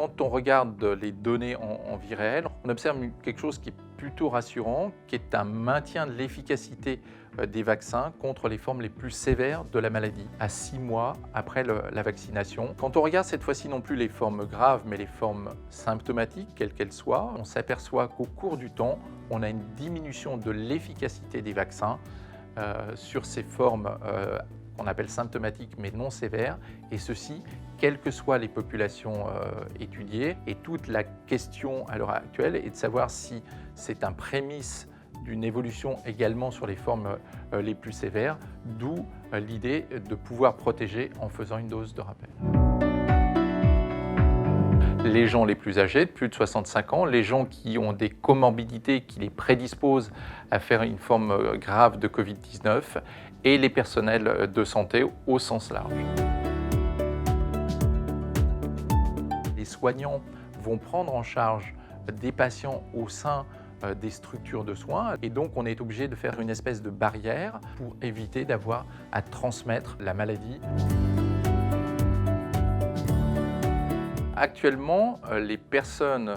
Quand on regarde les données en vie réelle, on observe quelque chose qui est plutôt rassurant, qui est un maintien de l'efficacité des vaccins contre les formes les plus sévères de la maladie, à 6 mois après la vaccination. Quand on regarde cette fois-ci non plus les formes graves, mais les formes symptomatiques, quelles qu'elles soient, on s'aperçoit qu'au cours du temps, on a une diminution de l'efficacité des vaccins sur ces formes qu'on appelle symptomatiques mais non sévères, et ceci, quelles que soient les populations étudiées. Et toute la question à l'heure actuelle est de savoir si c'est un prémisse d'une évolution également sur les formes les plus sévères, d'où l'idée de pouvoir protéger en faisant une dose de rappel. Les gens les plus âgés, de plus de 65 ans, les gens qui ont des comorbidités qui les prédisposent à faire une forme grave de Covid-19 et les personnels de santé au sens large. Les soignants vont prendre en charge des patients au sein des structures de soins et donc on est obligé de faire une espèce de barrière pour éviter d'avoir à transmettre la maladie. Actuellement, les personnes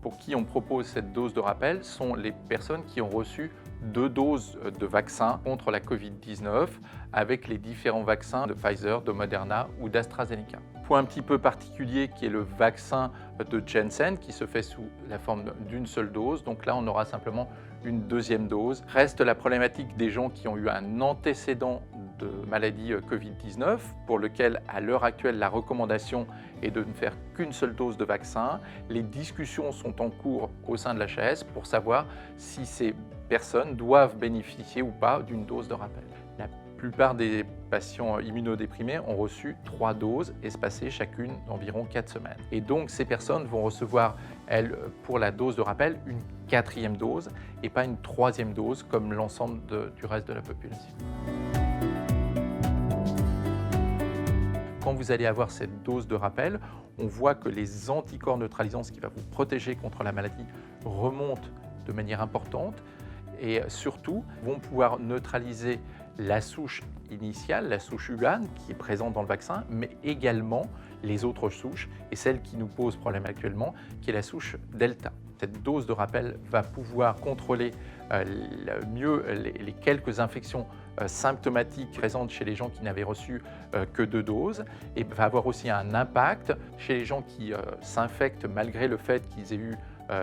pour qui on propose cette dose de rappel sont les personnes qui ont reçu 2 doses de vaccin contre la Covid-19 avec les différents vaccins de Pfizer, de Moderna ou d'AstraZeneca. Point un petit peu particulier qui est le vaccin de Janssen qui se fait sous la forme d'une seule dose. Donc là, on aura simplement une deuxième dose. Reste la problématique des gens qui ont eu un antécédent de maladie Covid-19 pour lequel, à l'heure actuelle, la recommandation est de ne faire qu'une seule dose de vaccin. Les discussions sont en cours au sein de l'HAS pour savoir si ces personnes doivent bénéficier ou pas d'une dose de rappel. La plupart des patients immunodéprimés ont reçu 3 doses espacées chacune d'environ 4 semaines. Et donc ces personnes vont recevoir, elles, pour la dose de rappel, une 4e dose et pas une 3e dose comme l'ensemble du reste de la population. Quand vous allez avoir cette dose de rappel, on voit que les anticorps neutralisants, ce qui va vous protéger contre la maladie, remontent de manière importante et surtout vont pouvoir neutraliser la souche initiale, la souche Wuhan qui est présente dans le vaccin, mais également les autres souches et celle qui nous pose problème actuellement, qui est la souche Delta. Cette dose de rappel va pouvoir contrôler mieux les quelques infections symptomatiques présentes chez les gens qui n'avaient reçu que 2 doses et va avoir aussi un impact chez les gens qui s'infectent malgré le fait qu'ils aient eu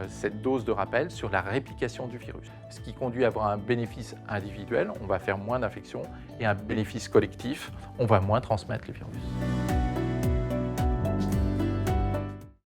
cette dose de rappel sur la réplication du virus. Ce qui conduit à avoir un bénéfice individuel, on va faire moins d'infections, et un bénéfice collectif, on va moins transmettre le virus.